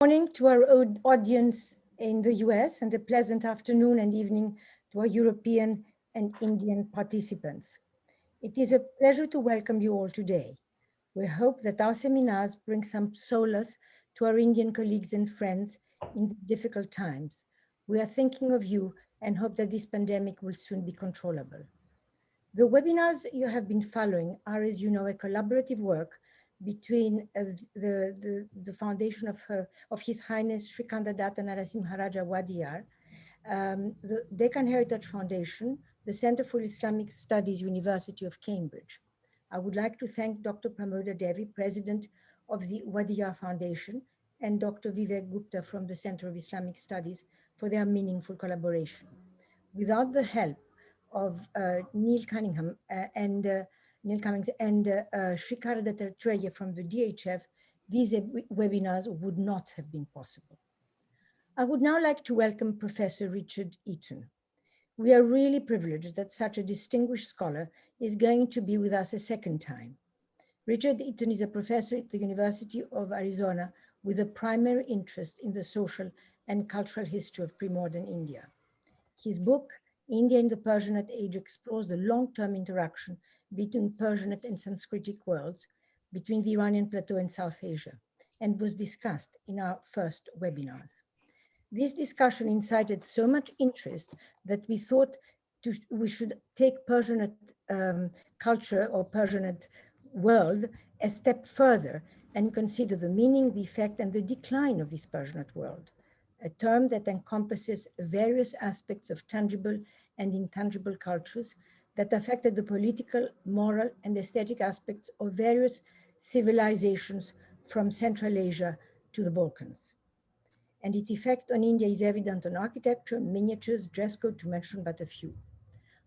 Morning to our audience in the US and a pleasant afternoon and evening to our European and Indian participants. It is a pleasure to welcome you all today. We hope that our seminars bring some solace to our Indian colleagues and friends in difficult times. We are thinking of you and hope that this pandemic will soon be controllable. The webinars you have been following are, as you know, a collaborative work between the foundation of His Highness Sri Kandadatta Narasimharaja Wadiyar, the Deccan Heritage Foundation, the Center for Islamic Studies, University of Cambridge. I would like to thank Dr. Pramoda Devi, President of the Wadiyar Foundation, and Dr. Vivek Gupta from the Center of Islamic Studies for their meaningful collaboration. Without the help of Neil Cummings and Shrikara Dattatreya from the DHF, these webinars would not have been possible. I would now like to welcome Professor Richard Eaton. We are really privileged that such a distinguished scholar is going to be with us a second time. Richard Eaton is a professor at the University of Arizona with a primary interest in the social and cultural history of pre-modern India. His book, India in the Persianate Age, explores the long-term interaction between Persianate and Sanskritic worlds, between the Iranian Plateau and South Asia, and was discussed in our first webinars. This discussion incited so much interest that we thought we should take Persianate culture or Persianate world a step further and consider the meaning, the effect, and the decline of this Persianate world, a term that encompasses various aspects of tangible and intangible cultures that affected the political, moral, and aesthetic aspects of various civilizations from Central Asia to the Balkans. And its effect on India is evident on architecture, miniatures, dress code, to mention but a few.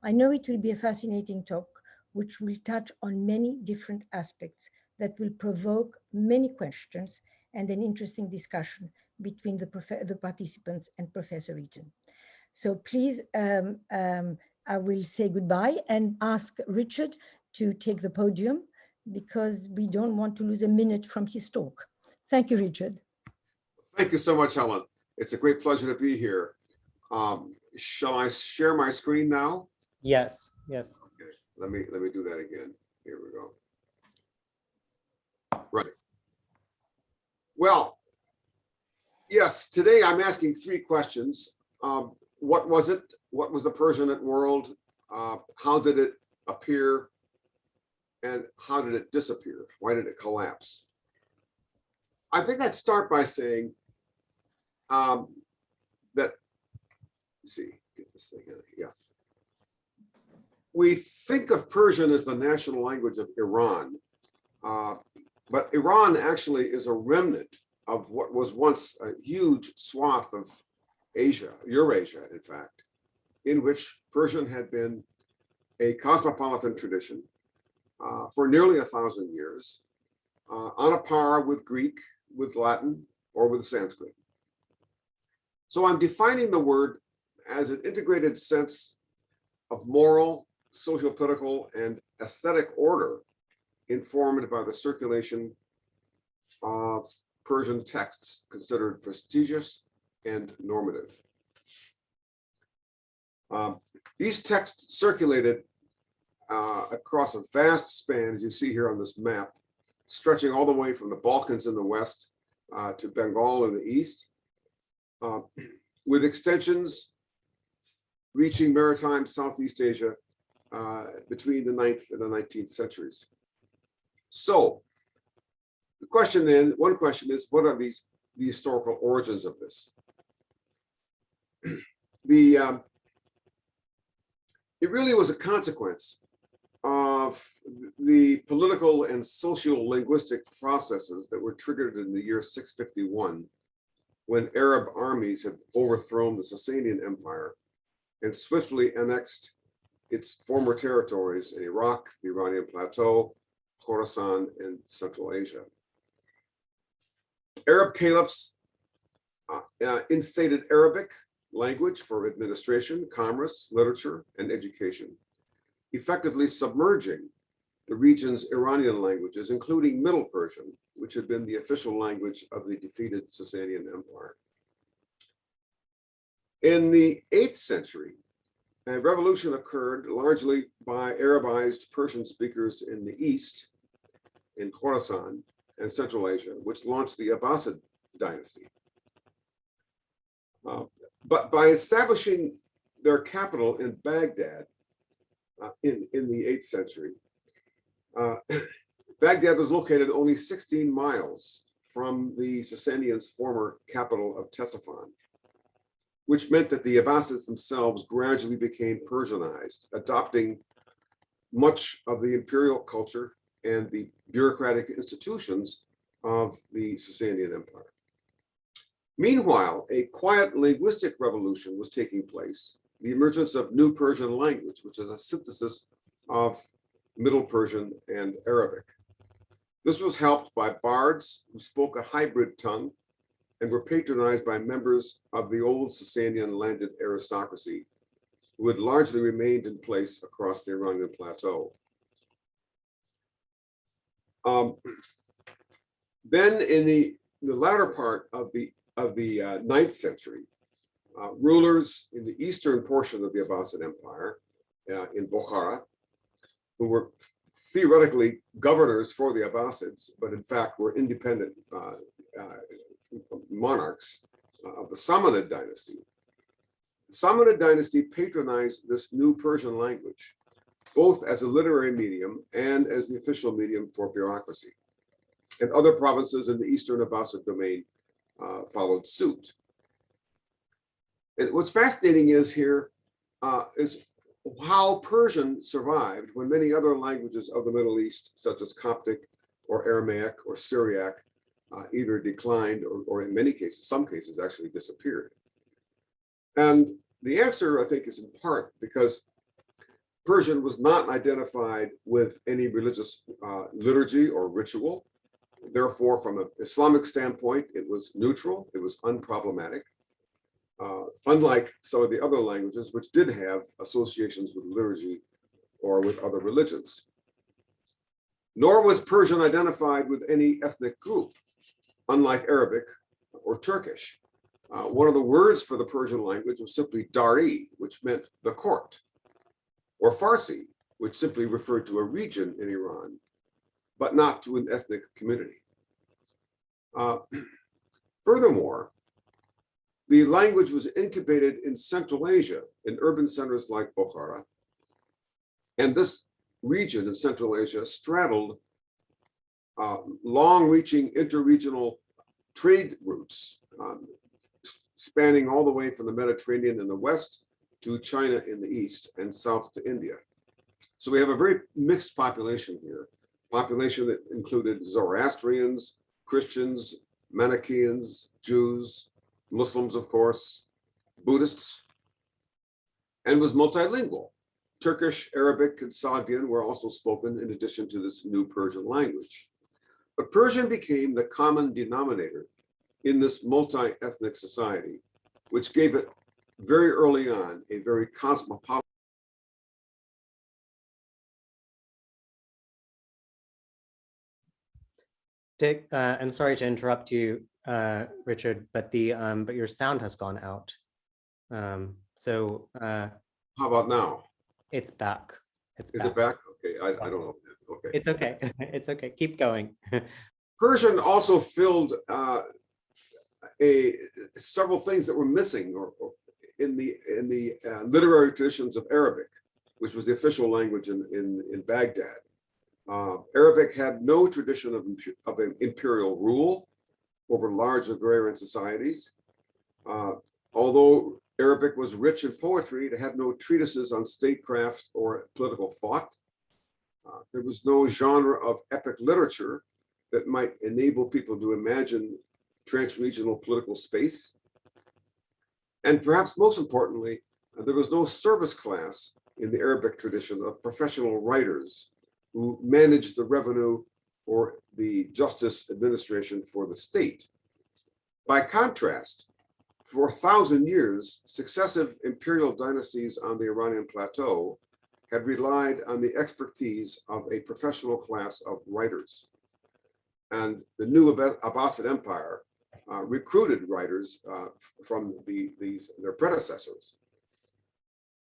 I know it will be a fascinating talk, which will touch on many different aspects that will provoke many questions and an interesting discussion between the participants and Professor Eaton. So please, I will say goodbye and ask Richard to take the podium because we don't want to lose a minute from his talk. Thank you, Richard. Thank you so much, Helen. It's a great pleasure to be here. Shall I share my screen now? Yes, yes. Okay, let me do that again. Here we go. Right. Well, yes, today I'm asking three questions. What was it? What was the Persianate world? How did it appear? And how did it disappear? Why did it collapse? I think I'd start by saying that, let's see, get this thing in, yeah. We think of Persian as the national language of Iran, but Iran actually is a remnant of what was once a huge swath of Asia, Eurasia, in fact, in which Persian had been a cosmopolitan tradition for nearly 1,000 years, on a par with Greek, with Latin, or with Sanskrit. So I'm defining the word as an integrated sense of moral, socio-political, and aesthetic order informed by the circulation of Persian texts considered prestigious and normative. These texts circulated across a vast span, as you see here on this map, stretching all the way from the Balkans in the west to Bengal in the east, with extensions reaching maritime Southeast Asia between the 9th and the 19th centuries. So the question then, one question is, what are the historical origins of this? It really was a consequence of the political and socio-linguistic processes that were triggered in the year 651, when Arab armies had overthrown the Sasanian Empire and swiftly annexed its former territories in Iraq, the Iranian Plateau, Khorasan, and Central Asia. Arab caliphs instated Arabic language for administration, commerce, literature, and education, effectively submerging the region's Iranian languages, including Middle Persian, which had been the official language of the defeated Sasanian Empire. In the 8th century, a revolution occurred largely by Arabized Persian speakers in the East, in Khorasan and Central Asia, which launched the Abbasid dynasty. But by establishing their capital in Baghdad in the 8th century, Baghdad was located only 16 miles from the Sasanians' former capital of Ctesiphon, which meant that the Abbasids themselves gradually became Persianized, adopting much of the imperial culture and the bureaucratic institutions of the Sasanian Empire. Meanwhile, a quiet linguistic revolution was taking place, the emergence of New Persian language, which is a synthesis of Middle Persian and Arabic. This was helped by bards who spoke a hybrid tongue and were patronized by members of the old Sasanian landed aristocracy, who had largely remained in place across the Iranian plateau. Then in the latter part of the 9th century, rulers in the eastern portion of the Abbasid Empire, in Bukhara, who were theoretically governors for the Abbasids, but in fact were independent monarchs of the Samanid dynasty. The Samanid dynasty patronized this New Persian language, both as a literary medium and as the official medium for bureaucracy. And other provinces in the Eastern Abbasid domain followed suit. And what's fascinating is how Persian survived when many other languages of the Middle East, such as Coptic or Aramaic or Syriac, either declined or in many cases, some cases actually disappeared. And the answer, I think, is in part because Persian was not identified with any religious liturgy or ritual. Therefore, from an Islamic standpoint, it was neutral, it was unproblematic. Unlike some of the other languages, which did have associations with liturgy or with other religions. Nor was Persian identified with any ethnic group, unlike Arabic or Turkish. One of the words for the Persian language was simply Dari, which meant the court, or Farsi, which simply referred to a region in Iran, but not to an ethnic community. Furthermore, the language was incubated in Central Asia, in urban centers like Bukhara. And this region in Central Asia straddled long-reaching interregional trade routes, spanning all the way from the Mediterranean in the west to China in the east and south to India. So we have a very mixed population here, population that included Zoroastrians, Christians, Manichaeans, Jews, Muslims, of course, Buddhists, and was multilingual. Turkish, Arabic, and Sogdian were also spoken in addition to this New Persian language. But Persian became the common denominator in this multi-ethnic society, which gave it very early on a very cosmopolitan. Dick, I'm sorry to interrupt you, Richard, but your sound has gone out. How about now? It's back. Is it back? Okay, I don't know. Okay. It's okay. It's okay. Keep going. Persian also filled several things that were missing or in the literary traditions of Arabic, which was the official language in Baghdad. Arabic had no tradition of an imperial rule over large agrarian societies. Although Arabic was rich in poetry, it had no treatises on statecraft or political thought. There was no genre of epic literature that might enable people to imagine transregional political space. And perhaps most importantly, there was no service class in the Arabic tradition of professional writers who managed the revenue or the justice administration for the state. By contrast, for 1,000 years, successive imperial dynasties on the Iranian plateau had relied on the expertise of a professional class of writers. And the new Abbasid Empire recruited writers from their predecessors.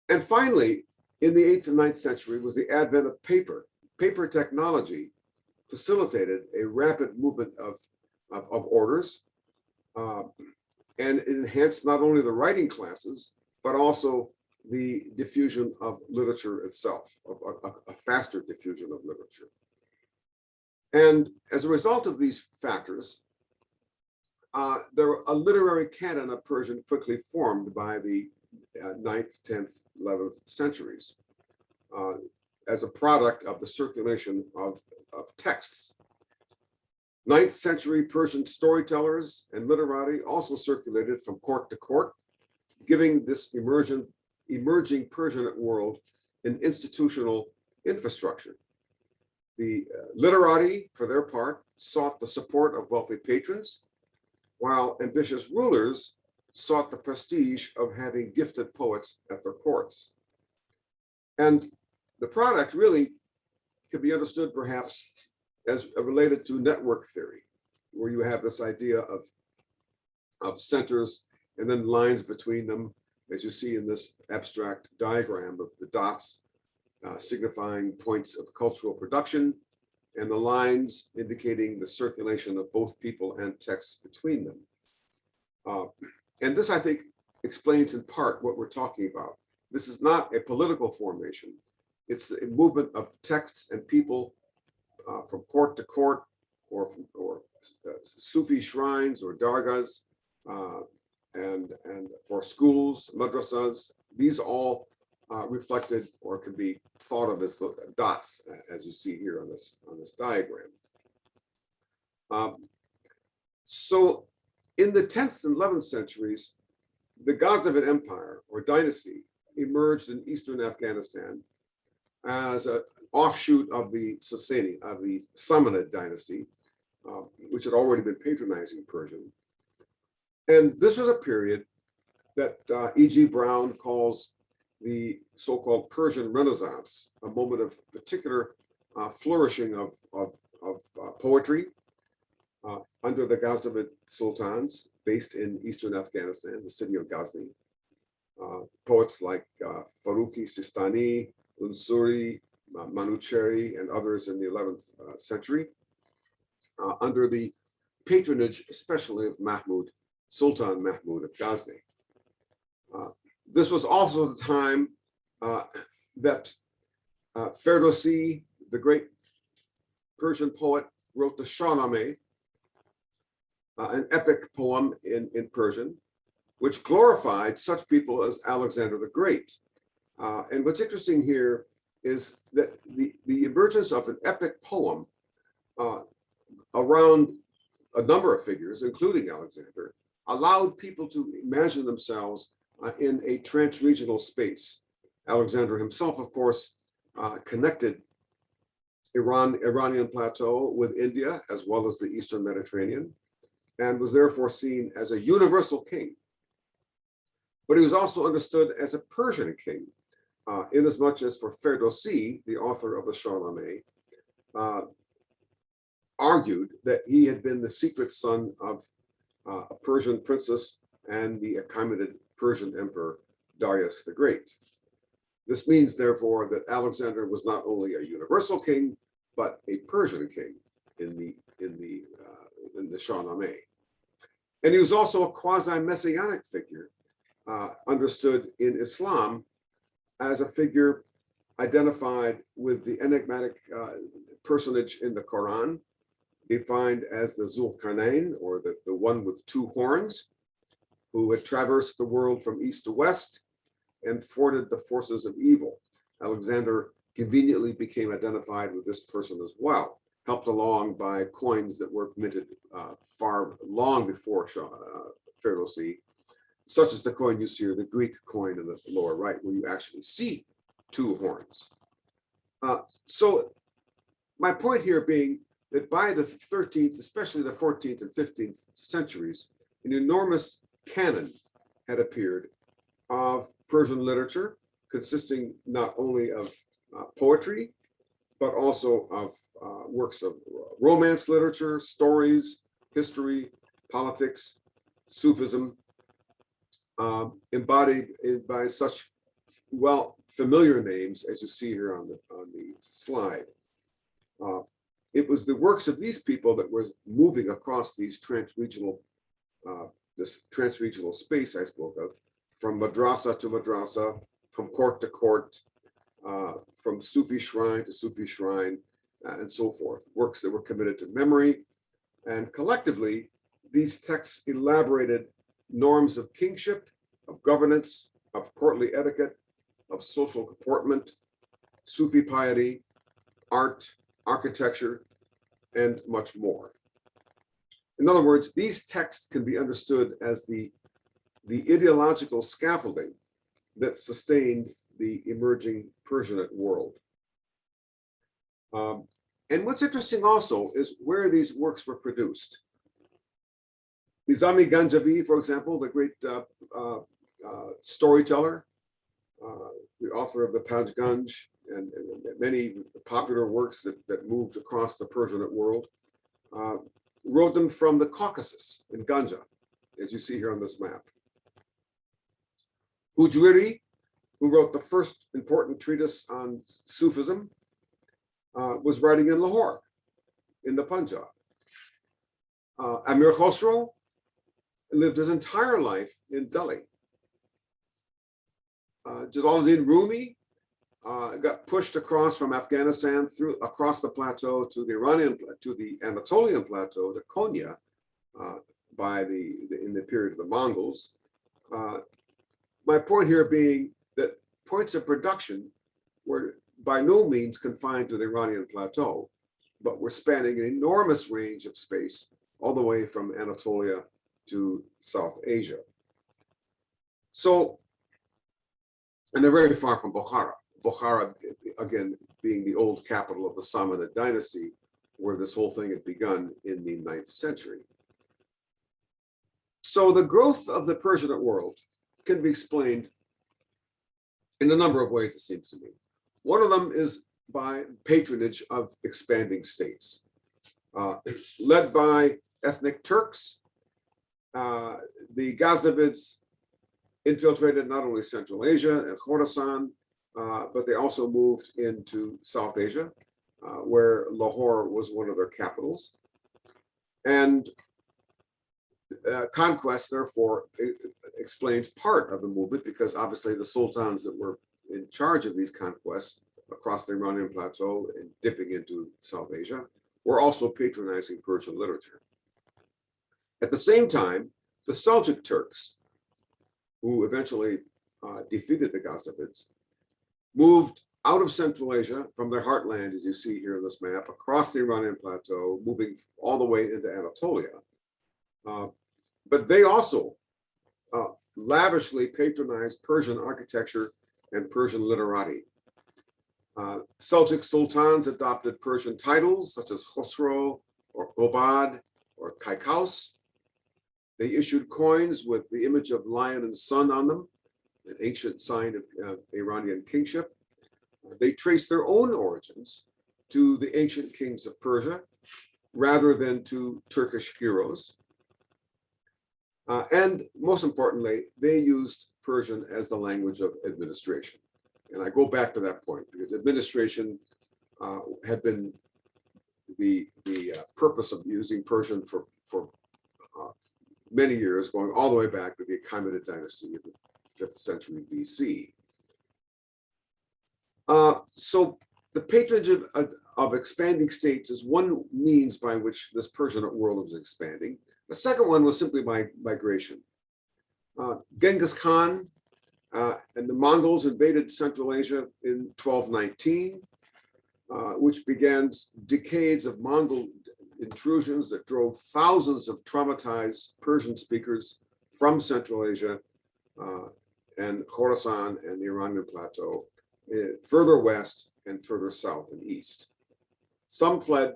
And finally, in the 8th and 9th century was the advent of paper. Paper technology facilitated a rapid movement of orders, and it enhanced not only the writing classes, but also the diffusion of literature itself, a faster diffusion of literature. And as a result of these factors, a literary canon of Persian quickly formed by the 9th, 10th, 11th centuries as a product of the circulation of texts. 9th century Persian storytellers and literati also circulated from court to court, giving this emerging Persianate world an institutional infrastructure. The literati, for their part, sought the support of wealthy patrons, while ambitious rulers sought the prestige of having gifted poets at their courts. And the product really can be understood perhaps as related to network theory, where you have this idea of centers and then lines between them, as you see in this abstract diagram of the dots signifying points of cultural production, and the lines indicating the circulation of both people and texts between them. And this, I think, explains in part what we're talking about. This is not a political formation. It's a movement of texts and people from court to court, or Sufi shrines or dargahs, and for schools, madrasas. These all reflected or can be thought of as dots, as you see here on this diagram. So in the 10th and 11th centuries, the Ghaznavid Empire or dynasty emerged in eastern Afghanistan as an offshoot of the Samanid dynasty, which had already been patronizing Persian. And this was a period that E.G. Brown calls the so-called Persian Renaissance, a moment of particular flourishing of poetry under the Ghaznavid sultans based in eastern Afghanistan, the city of Ghazni. Poets like Farooqi Sistani, Unsuri, Manuchehri, and others in the 11th century, under the patronage especially of Sultan Mahmud of Ghazni. This was also the time that Ferdowsi, the great Persian poet, wrote the Shahnameh, an epic poem in Persian, which glorified such people as Alexander the Great. And what's interesting here is that the emergence of an epic poem around a number of figures, including Alexander, allowed people to imagine themselves in a trans-regional space. Alexander himself, of course, connected Iranian Plateau with India, as well as the Eastern Mediterranean, and was therefore seen as a universal king. But he was also understood as a Persian king, inasmuch as for Ferdowsi, the author of the Shahnameh, argued that he had been the secret son of a Persian princess and the Achaemenid Persian emperor Darius the Great. This means, therefore, that Alexander was not only a universal king, but a Persian king in the Shahnameh. And he was also a quasi-messianic figure, understood in Islam as a figure identified with the enigmatic personage in the Quran, defined as the Zulkarnain, or the one with two horns, who had traversed the world from east to west and thwarted the forces of evil. Alexander conveniently became identified with this person as well, helped along by coins that were minted long before Ferdowsi, such as the coin you see here, the Greek coin in the lower right, where you actually see two horns. So my point here being that by the 13th, especially the 14th and 15th centuries, an enormous canon had appeared of Persian literature, consisting not only of poetry, but also of works of romance literature, stories, history, politics, Sufism, embodied by such familiar names as you see here on the slide. It was the works of these people that was moving across these this transregional space I spoke of, from madrasa to madrasa, from court to court, from Sufi shrine to Sufi shrine, and so forth. Works that were committed to memory. And collectively, these texts elaborated norms of kingship, of governance, of courtly etiquette, of social comportment, Sufi piety, art, architecture, and much more. In other words, these texts can be understood as the ideological scaffolding that sustained the emerging Persianate world. And what's interesting also is where these works were produced. Nizami Ganjavi, for example, the great storyteller, the author of the Pajganj and many popular works that moved across the Persianate world, wrote them from the Caucasus in Ganja, as you see here on this map. Hujwiri, who wrote the first important treatise on Sufism, was writing in Lahore, in the Punjab. Amir Khosrow lived his entire life in Delhi. Jalaluddin Rumi got pushed across from Afghanistan across the plateau to the Anatolian plateau to Konya in the period of the Mongols. My point here being that points of production were by no means confined to the Iranian plateau, but were spanning an enormous range of space all the way from Anatolia to South Asia. So, and they're very far from Bukhara. Bukhara, again, being the old capital of the Samanid dynasty, where this whole thing had begun in the 9th century. So the growth of the Persianate world can be explained in a number of ways, it seems to me. One of them is by patronage of expanding states. Led by ethnic Turks, the Ghaznavids infiltrated not only Central Asia and Khorasan, but they also moved into South Asia, where Lahore was one of their capitals. And conquest, therefore, explains part of the movement, because obviously the sultans that were in charge of these conquests across the Iranian plateau and dipping into South Asia were also patronizing Persian literature. At the same time, the Seljuk Turks, who eventually defeated the Ghaznavids, moved out of Central Asia from their heartland, as you see here on this map, across the Iranian plateau, moving all the way into Anatolia. But they also lavishly patronized Persian architecture and Persian literati. Seljuk sultans adopted Persian titles such as Khosrow or Gobad or Kaikous. They issued coins with the image of lion and sun on them, an ancient sign of Iranian kingship. They traced their own origins to the ancient kings of Persia rather than to Turkish heroes. And most importantly, they used Persian as the language of administration. And I go back to that point because administration had been the purpose of using Persian for many years, going all the way back to the Achaemenid dynasty of the 5th century BC. So the patronage of expanding states is one means by which this Persianate world was expanding. The second one was simply by migration. Genghis Khan and the Mongols invaded Central Asia in 1219, which began decades of Mongol intrusions that drove thousands of traumatized Persian speakers from Central Asia and Khorasan and the Iranian plateau further west and further south and east. Some fled,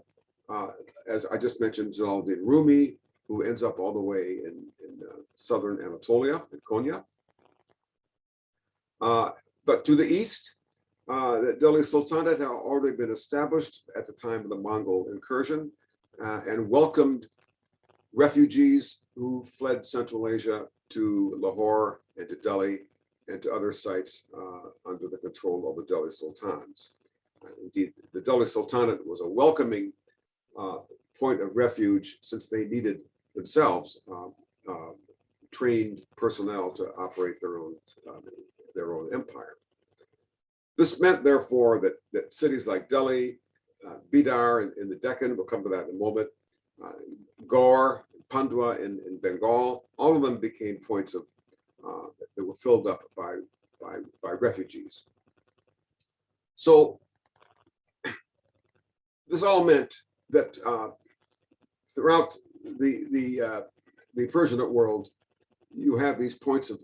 as I just mentioned, Jalaluddin Rumi, who ends up all the way in southern Anatolia, in Konya. But to the east, that Delhi Sultanate had already been established at the time of the Mongol incursion and welcomed refugees who fled Central Asia to Lahore and to Delhi and to other sites under the control of the Delhi Sultans. Indeed, the Delhi Sultanate was a welcoming point of refuge since they needed themselves trained personnel to operate their own empire. This meant, therefore, that cities like Delhi, Bidar in the Deccan, we'll come to that in a moment, Gaur, Pandua in Bengal, all of them became points of that were filled up by refugees. So this all meant that throughout the Persianate world, you have these points of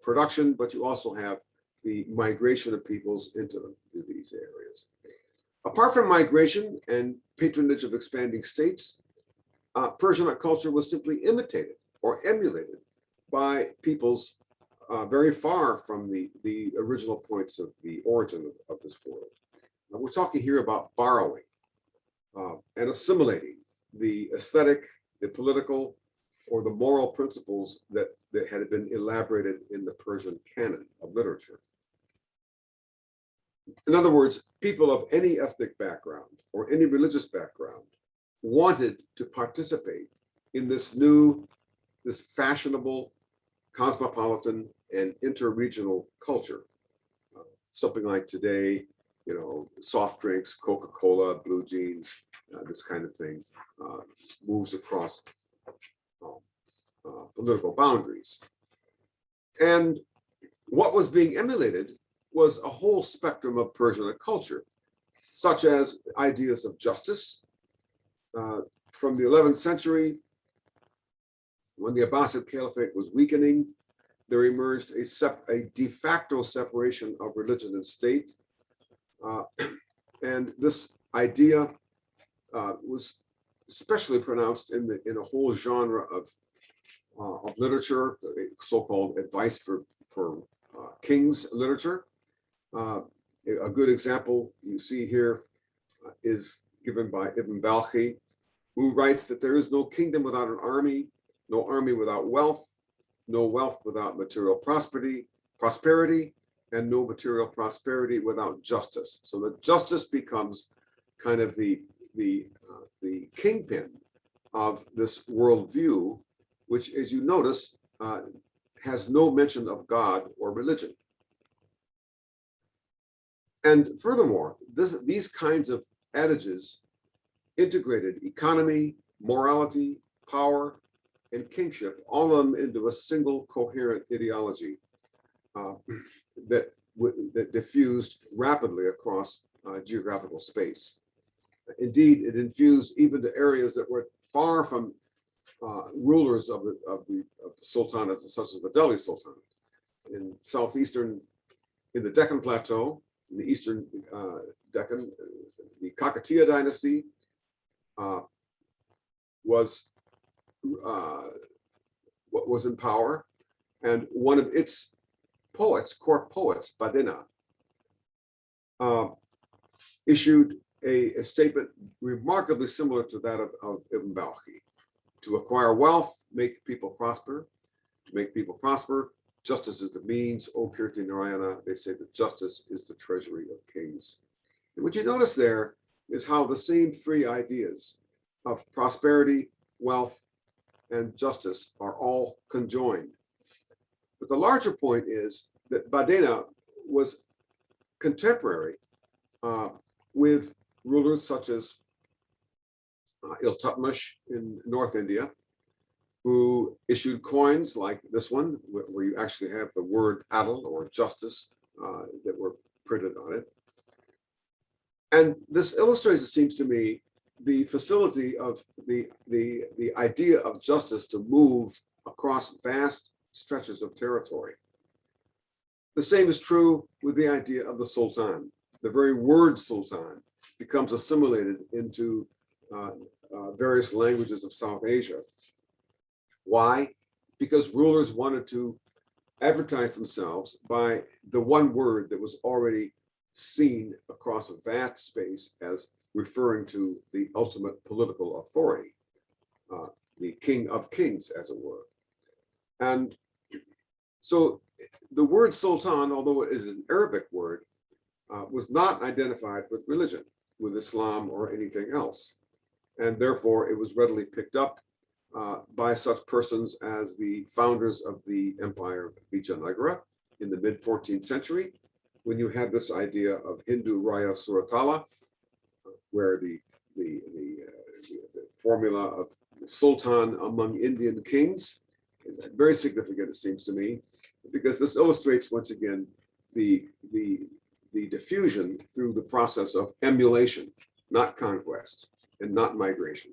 production, but you also have the migration of peoples into these areas. Apart from migration and patronage of expanding states, Persianate culture was simply imitated or emulated by peoples very far from the original points of the origin of this world. Now, we're talking here about borrowing and assimilating the aesthetic, the political, or the moral principles that had been elaborated in the Persian canon of literature. In other words, people of any ethnic background or any religious background wanted to participate in this fashionable, cosmopolitan, and interregional culture. Something like today, soft drinks, Coca-Cola, blue jeans, this kind of thing moves across political boundaries. And what was being emulated was a whole spectrum of Persianate culture, such as ideas of justice. From the 11th century, when the Abbasid Caliphate was weakening, there emerged a de facto separation of religion and state. And this idea was especially pronounced in a whole genre of literature, the so-called advice for kings literature. A good example you see here is given by Ibn Balkhi, who writes that there is no kingdom without an army, no army without wealth, no wealth without material prosperity, and no material prosperity without justice. So that justice becomes kind of the kingpin of this worldview, which, as you notice, has no mention of God or religion. And furthermore, these kinds of adages integrated economy, morality, power, and kingship, all of them into a single coherent ideology that diffused rapidly across geographical space. Indeed, it infused even to areas that were far from rulers of the sultanates, such as the Delhi Sultanate. In the Deccan Plateau, in the eastern Deccan, the Kakatiya dynasty was in power, and one of its poets, court poets, Badena, issued a statement remarkably similar to that of Ibn Balkhi. To acquire wealth, make people prosper. To make people prosper, justice is the means. O Kirti Narayana, they say that justice is the treasury of kings. And what you notice there is how the same three ideas of prosperity, wealth, and justice are all conjoined. But the larger point is that Badena was contemporary with rulers such as Iltutmish in North India, who issued coins like this one, where you actually have the word adl or justice that were printed on it. And this illustrates, it seems to me, the facility of the idea of justice to move across vast stretches of territory. The same is true with the idea of the sultan. The very word sultan becomes assimilated into various languages of South Asia. Why? Because rulers wanted to advertise themselves by the one word that was already seen across a vast space as referring to the ultimate political authority, the king of kings, as it were. And so the word sultan, although it is an Arabic word, was not identified with religion, with Islam or anything else. And therefore, it was readily picked up by such persons as the founders of the empire of Vijayanagara in the mid-14th century, when you had this idea of Hindu Raya Suratala, where the formula of the sultan among Indian kings is very significant, it seems to me, because this illustrates once again the diffusion through the process of emulation, not conquest and not migration.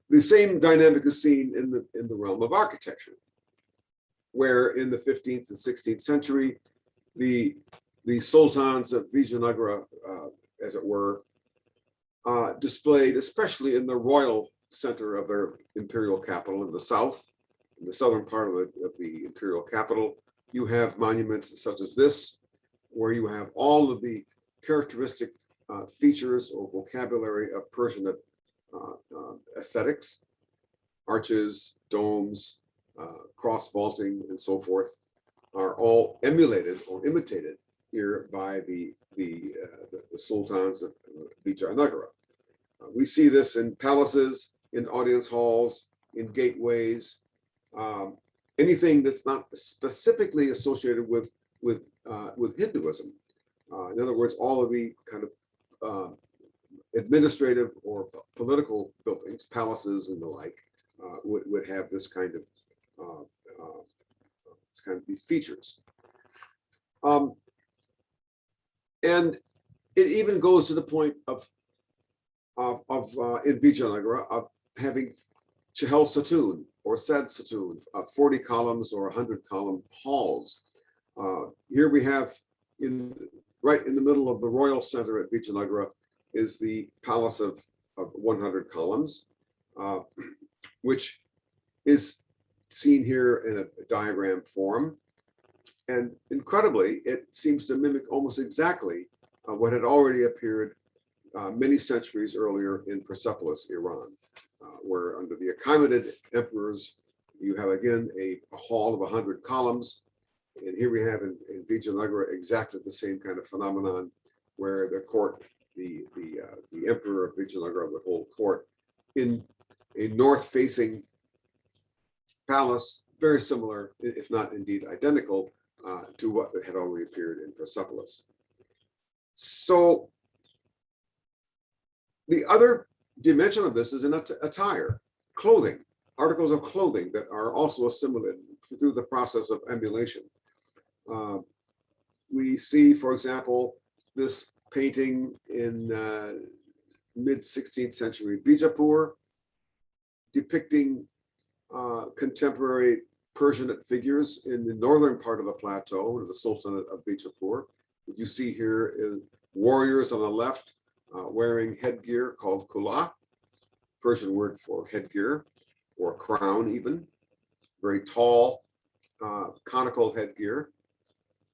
The same dynamic is seen in the realm of architecture, where in the 15th and 16th century, the sultans of Vijayanagara, as it were, displayed, especially in the royal center of their imperial capital in the south, in the southern part of the imperial capital, you have monuments such as this, where you have all of the characteristic features or vocabulary of Persianate aesthetics, arches, domes, cross vaulting, and so forth, are all emulated or imitated here by the sultans of Vijayanagara. We see this in palaces, in audience halls, in gateways, anything that's not specifically associated with Hinduism. In other words, all of the kind of administrative or political buildings, palaces and the like, would have this kind of these features. And it even goes to the point of in Vijayanagara of having Chahel Satoon or Sad Satoon, 40 columns or 100 column halls. Here we have right in the middle of the royal center at Vijayanagara is the palace of 100 columns, which is seen here in a diagram form. And incredibly, it seems to mimic almost exactly what had already appeared many centuries earlier in Persepolis, Iran, where under the Achaemenid emperors, you have again a hall of 100 columns. And here we have in Vijayanagara exactly the same kind of phenomenon, where the court, the emperor of Vijayanagara would hold court in a north-facing palace, very similar, if not indeed identical, to what had already appeared in Persepolis. So the other dimension of this is in attire, clothing, articles of clothing that are also assimilated through the process of emulation. We see, for example, this painting in mid-16th century Bijapur, depicting contemporary Persianate figures in the northern part of the plateau, the Sultanate of Bijapur. What you see here is warriors on the left wearing headgear called kula, Persian word for headgear or crown even, very tall, conical headgear.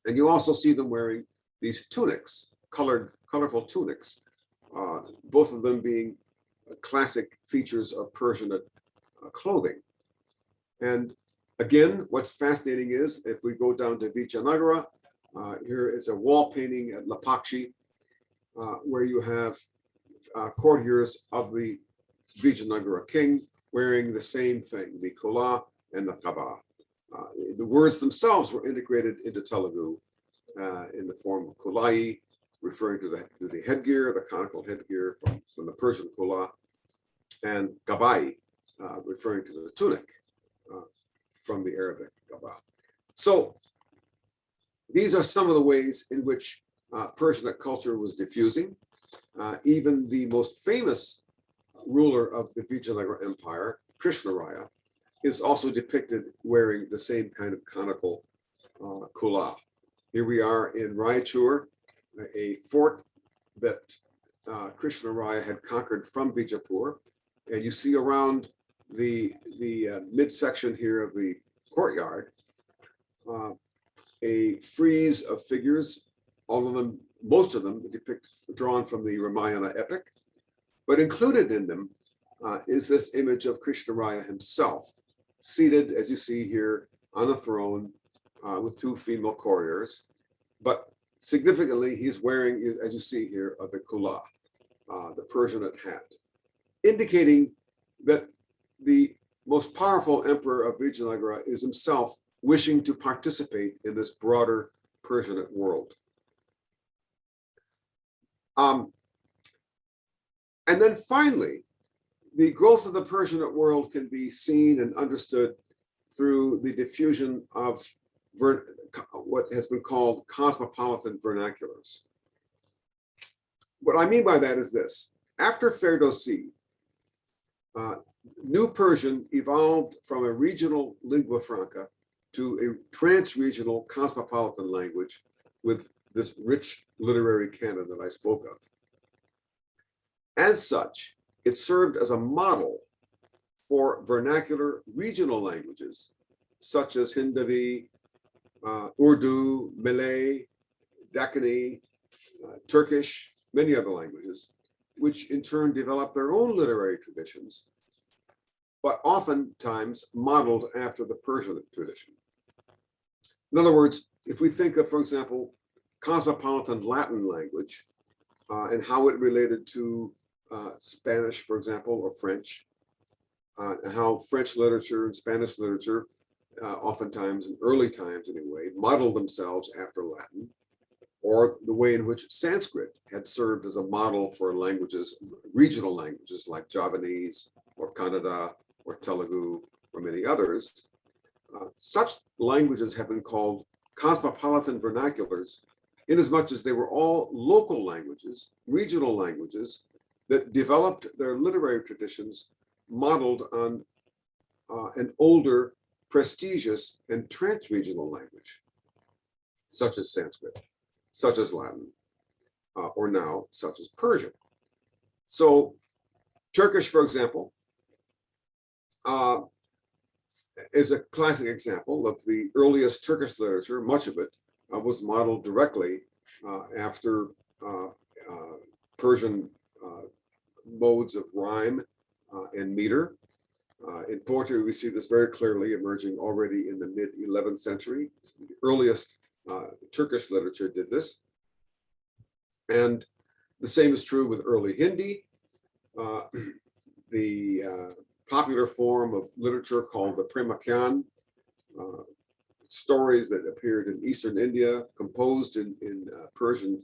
And you also see them wearing these tunics, colorful tunics, both of them being classic features of Persianate clothing. And again, what's fascinating is if we go down to Vijayanagara, here is a wall painting at Lapakshi, where you have courtiers of the Vijayanagara king wearing the same thing, the kula and the kaba. The words themselves were integrated into Telugu in the form of kulai, referring to the headgear, the conical headgear from the Persian kula, and gabai, referring to the tunic from the Arabic gaba. So these are some of the ways in which Persianate culture was diffusing. Even the most famous ruler of the Vijayanagara Empire, Krishnaraya, is also depicted wearing the same kind of conical kula. Here we are in Raichur, a fort that Krishnaraya had conquered from Bijapur. And you see around the midsection here of the courtyard, a frieze of figures all of them, most of them drawn from the Ramayana epic, but included in them is this image of Krishnaraya himself, seated, as you see here, on a throne with two female courtiers. But significantly, he's wearing, as you see here, the kula, the Persianate hat, indicating that the most powerful emperor of Vijayanagara is himself wishing to participate in this broader Persianate world. And then finally, the growth of the Persianate world can be seen and understood through the diffusion of what has been called cosmopolitan vernaculars. What I mean by that is this: after Ferdowsi, New Persian evolved from a regional lingua franca to a trans-regional cosmopolitan language with this rich literary canon that I spoke of. As such, it served as a model for vernacular regional languages, such as Hindavi, Urdu, Malay, Dakhini, Turkish, many other languages, which in turn developed their own literary traditions, but oftentimes modeled after the Persianate tradition. In other words, if we think of, for example, cosmopolitan Latin language and how it related to Spanish, for example, or French, and how French literature and Spanish literature, oftentimes in early times anyway, modeled themselves after Latin, or the way in which Sanskrit had served as a model for languages, regional languages like Javanese or Kannada or Telugu or many others. Such languages have been called cosmopolitan vernaculars inasmuch as they were all local languages, regional languages that developed their literary traditions modeled on an older, prestigious and trans-regional language, such as Sanskrit, such as Latin, or now such as Persian. So Turkish, for example, is a classic example of the earliest Turkish literature. Much of it was modeled directly after Persian modes of rhyme and meter. In poetry, we see this very clearly emerging already in the mid-11th century. The earliest Turkish literature did this. And the same is true with early Hindi. The popular form of literature called the Premakyan, stories that appeared in Eastern India, composed in Persian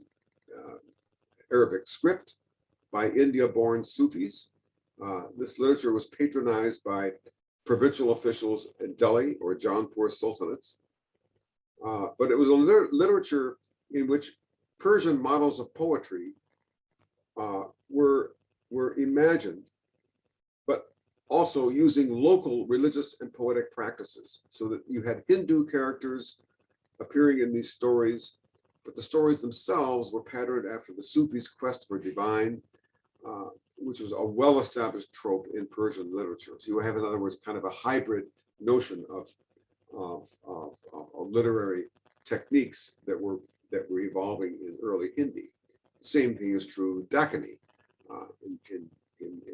Arabic script by India-born Sufis. This literature was patronized by provincial officials in Delhi or Jaunpur sultanates. But it was a literature in which Persian models of poetry were imagined, but also using local religious and poetic practices, so that you had Hindu characters appearing in these stories, but the stories themselves were patterned after the Sufis' quest for divine, which was a well-established trope in Persian literature. So you have, in other words, kind of a hybrid notion of literary techniques that were evolving in early Hindi. Same thing is true in Dakhini, in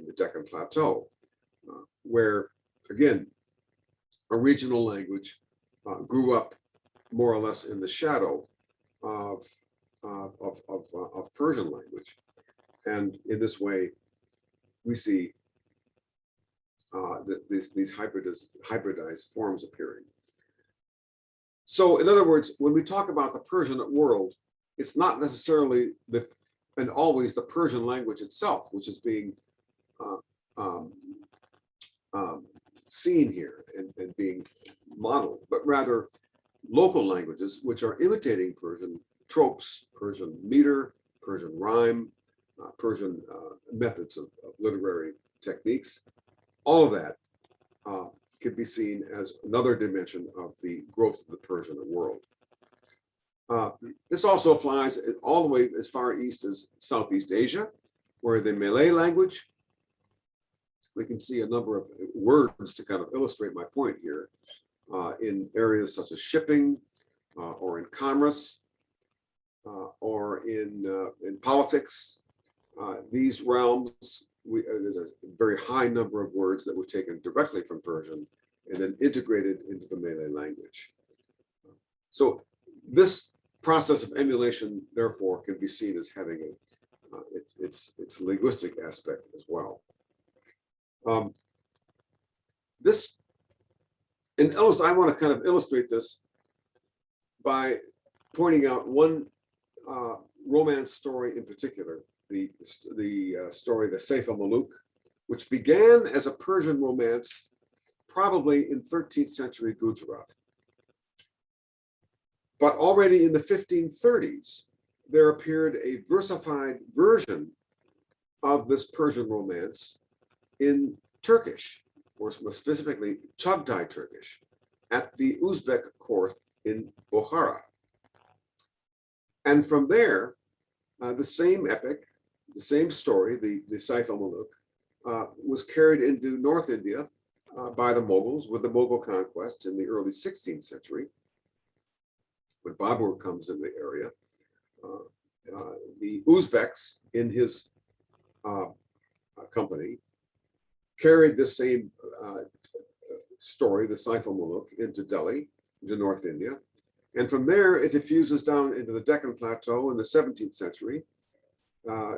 the Deccan Plateau, where, again, a regional language grew up more or less in the shadow of Persian language. And in this way, we see these hybridized forms appearing. So in other words, when we talk about the Persianate world, it's not necessarily and always the Persian language itself, which is being seen here and being modeled, but rather local languages which are imitating Persian tropes, Persian meter, Persian rhyme, Persian methods of literary techniques. All of that could be seen as another dimension of the growth of the Persian world. This also applies all the way as far east as Southeast Asia, where the Malay language, we can see a number of words to kind of illustrate my point here, in areas such as shipping or in commerce. or in politics. These realms, there's a very high number of words that were taken directly from Persian and then integrated into the Malay language. So this process of emulation, therefore, can be seen as having its linguistic aspect as well. I want to kind of illustrate this by pointing out one romance story in particular, the story, the Saif al-Muluk, which began as a Persian romance, probably in 13th century Gujarat. But already in the 1530s, there appeared a versified version of this Persian romance in Turkish, or specifically Chagtai Turkish, at the Uzbek court in Bukhara. And from there, the same epic, the same story, the Saif al-Muluk, was carried into North India by the Mughals with the Mughal conquest in the early 16th century. When Babur comes in the area, the Uzbeks in his company carried the same story, the Saif al-Muluk, into Delhi, into North India. And from there, it diffuses down into the Deccan Plateau in the 17th century,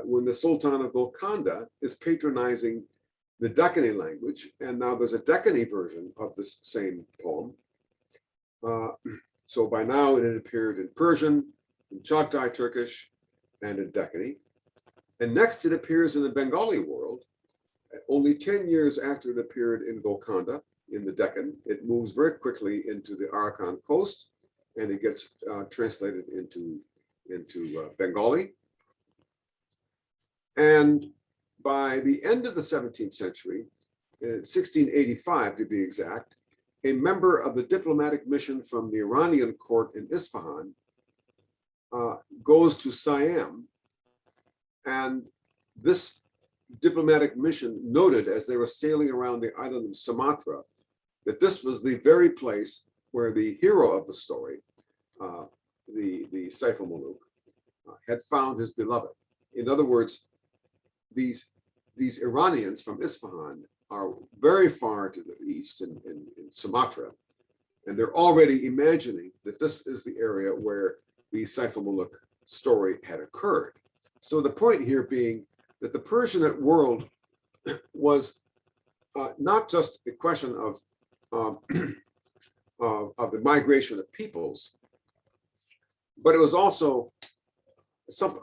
when the Sultan of Golconda is patronizing the Deccani language. And now there's a Deccani version of this same poem. So by now it had appeared in Persian, in Chagtai Turkish, and in Deccani. And next it appears in the Bengali world. Only 10 years after it appeared in Golconda, in the Deccan, it moves very quickly into the Arakan coast, and it gets translated into Bengali. And by the end of the 17th century, in 1685 to be exact, a member of the diplomatic mission from the Iranian court in Isfahan goes to Siam, and this diplomatic mission noted as they were sailing around the island of Sumatra that this was the very place where the hero of the story, the Saif al-Muluk, had found his beloved. In other words, these Iranians from Isfahan are very far to the east in Sumatra, and they're already imagining that this is the area where the Saif al-Muluk story had occurred. So the point here being that the Persianate world was not just a question of the migration of peoples, but it was also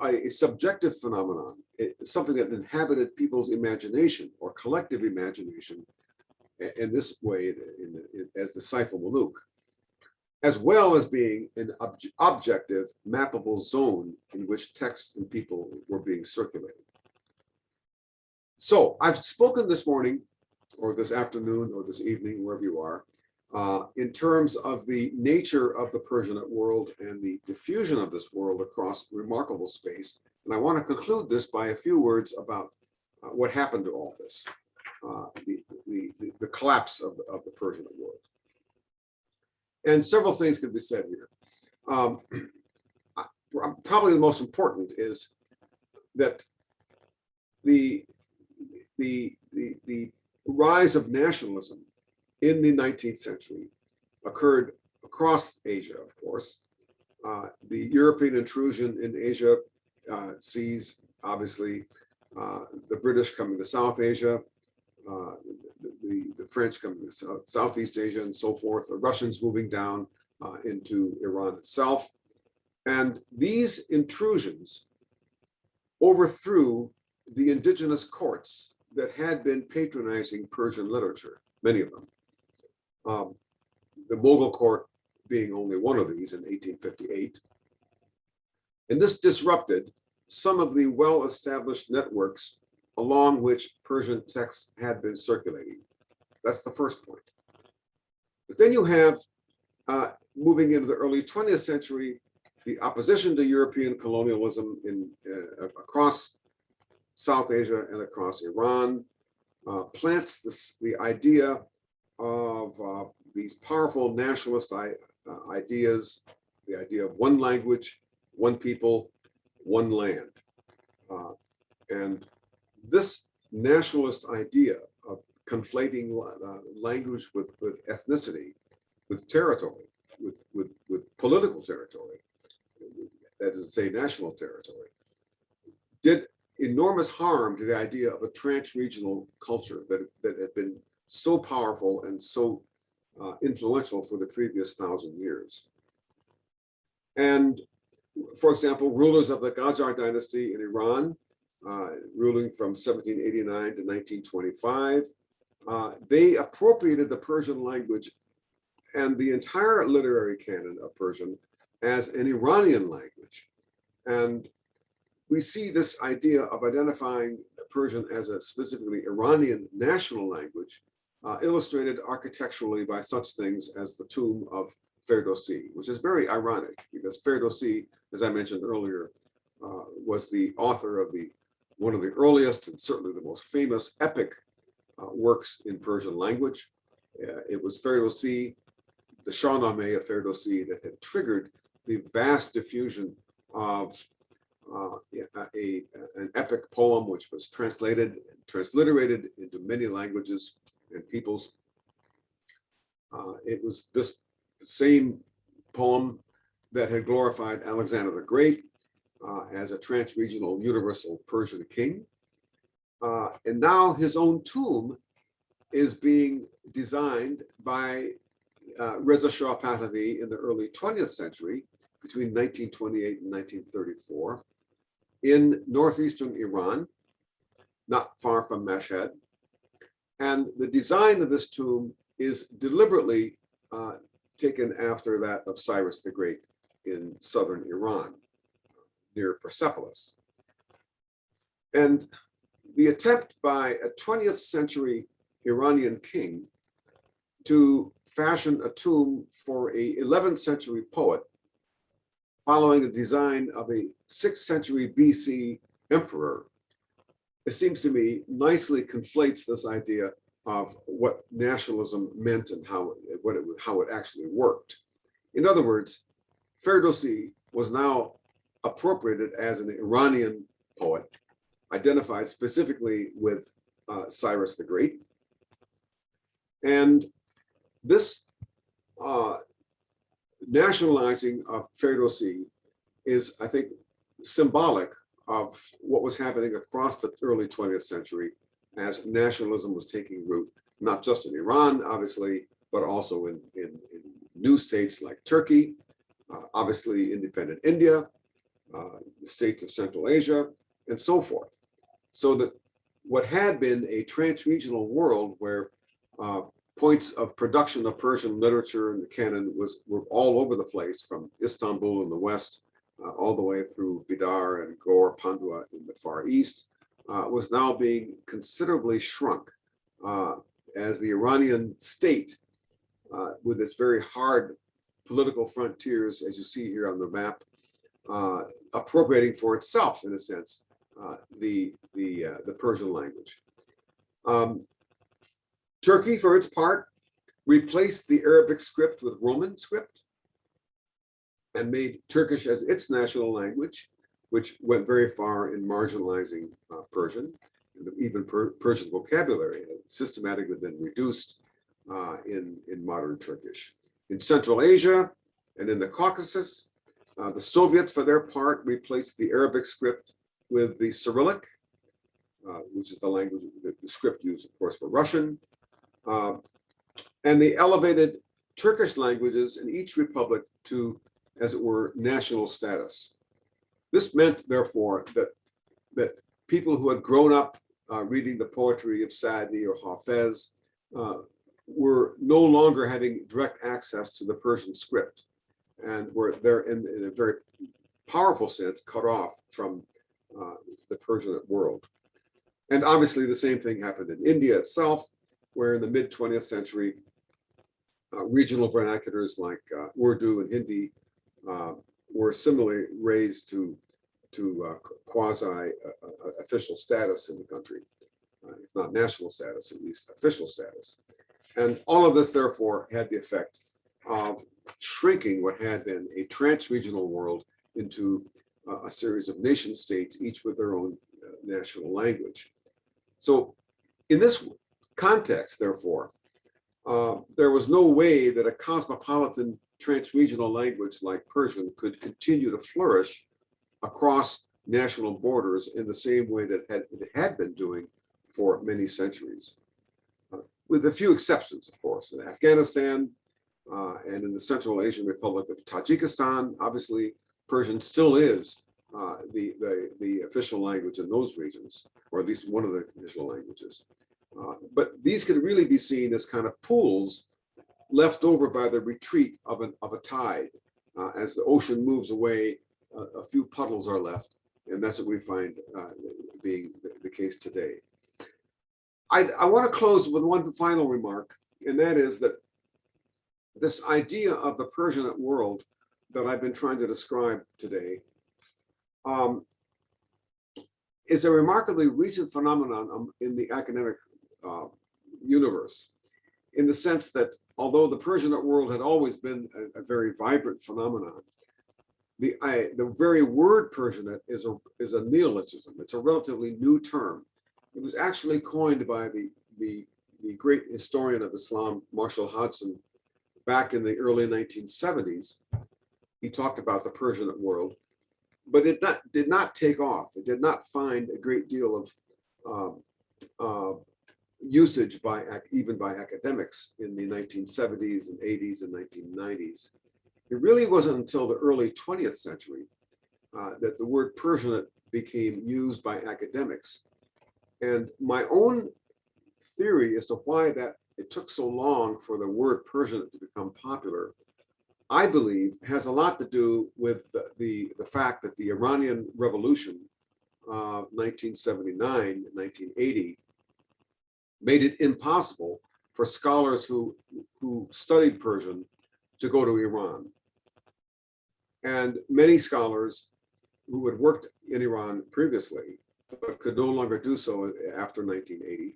a subjective phenomenon, something that inhabited people's imagination or collective imagination in this way, as the Saif al-Muluk, as well as being an objective, mappable zone in which texts and people were being circulated. So I've spoken this morning, or this afternoon, or this evening, wherever you are, in terms of the nature of the Persianate world and the diffusion of this world across remarkable space. And I want to conclude this by a few words about what happened to all this, the collapse of the Persianate world. And several things can be said here. Probably the most important is that the rise of nationalism in the 19th century occurred across Asia, of course. The European intrusion in Asia sees, obviously, the British coming to South Asia, the French coming to Southeast Asia and so forth, the Russians moving down into Iran itself. And these intrusions overthrew the indigenous courts that had been patronizing Persian literature, many of them. The Mughal court being only one of these in 1858. And this disrupted some of the well-established networks along which Persian texts had been circulating. That's the first point. But then you have, moving into the early 20th century, the opposition to European colonialism across South Asia and across Iran, plants the idea of these powerful nationalist ideas, the idea of one language, one people, one land. And this nationalist idea of conflating language with ethnicity, with territory, with political territory, that is to say national territory, did enormous harm to the idea of a trans-regional culture that had been so powerful and so influential for the previous 1,000 years. And for example, rulers of the Qajar dynasty in Iran, ruling from 1789 to 1925, they appropriated the Persian language and the entire literary canon of Persian as an Iranian language. And we see this idea of identifying Persian as a specifically Iranian national language illustrated architecturally by such things as the tomb of Ferdowsi, which is very ironic because Ferdowsi, as I mentioned earlier, was the author of one of the earliest and certainly the most famous epic works in Persian language. It was Ferdowsi, the Shahnameh of Ferdowsi, that had triggered the vast diffusion of an epic poem which was translated and transliterated into many languages and peoples. It was this same poem that had glorified Alexander the Great as a trans-regional universal Persian king. And now his own tomb is being designed by Reza Shah Pahlavi in the early 20th century, between 1928 and 1934, in northeastern Iran, not far from Mashhad. And the design of this tomb is deliberately taken after that of Cyrus the Great in southern Iran, near Persepolis. And the attempt by a 20th century Iranian king to fashion a tomb for a 11th century poet following the design of a 6th century BC emperor, it seems to me nicely conflates this idea of what nationalism meant and how it actually worked. In other words, Ferdowsi was now appropriated as an Iranian poet, identified specifically with Cyrus the Great. And this nationalizing of Ferdowsi is, I think, symbolic of what was happening across the early 20th century as nationalism was taking root, not just in Iran, obviously, but also in new states like Turkey, obviously independent India, the states of Central Asia, and so forth. So that what had been a trans-regional world where points of production of Persian literature and the canon were all over the place, from Istanbul in the west all the way through Bidar and Gor Pandua in the far east, was now being considerably shrunk as the Iranian state, with its very hard political frontiers, as you see here on the map, appropriating for itself, in a sense, the Persian language. Turkey, for its part, replaced the Arabic script with Roman script and made Turkish as its national language, which went very far in marginalizing Persian. And even Persian vocabulary had systematically been reduced in modern Turkish. In Central Asia and in the Caucasus, the Soviets, for their part, replaced the Arabic script with the Cyrillic, which is the language, the script used, of course, for Russian. And they elevated Turkish languages in each republic to, as it were, national status. This meant, therefore, that people who had grown up reading the poetry of Sa'di or Hafez were no longer having direct access to the Persian script, and were there in a very powerful sense cut off from the Persianate world. And obviously the same thing happened in India itself, where in the mid-20th century, regional vernaculars like Urdu and Hindi were similarly raised to quasi-official status in the country, if not national status, at least official status. And all of this, therefore, had the effect of shrinking what had been a trans-regional world into a series of nation states, each with their own national language. So in this context, therefore, there was no way that a cosmopolitan transregional language like Persian could continue to flourish across national borders in the same way that it had been doing for many centuries. With a few exceptions, of course. In Afghanistan and in the Central Asian Republic of Tajikistan, obviously, Persian still is the official language in those regions, or at least one of the official languages. But these could really be seen as kind of pools left over by the retreat of a tide. As the ocean moves away, a few puddles are left, and that's what we find being the case today. I want to close with one final remark, and that is that this idea of the Persianate world that I've been trying to describe today is a remarkably recent phenomenon in the academic universe, in the sense that although the Persianate world had always been a very vibrant phenomenon, the very word Persianate is a neologism. It's a relatively new term. It was actually coined by the great historian of Islam, Marshall Hodgson, back in the early 1970s. He talked about the Persianate world, but it did not take off. It did not find a great deal of usage even by academics in the 1970s and 80s and 1990s. It really wasn't until the early 20th century that the word Persianate became used by academics. And my own theory as to why that it took so long for the word Persianate to become popular, I believe, has a lot to do with the fact that the Iranian Revolution, 1979, 1980, made it impossible for scholars who studied Persian to go to Iran. And many scholars who had worked in Iran previously, but could no longer do so after 1980,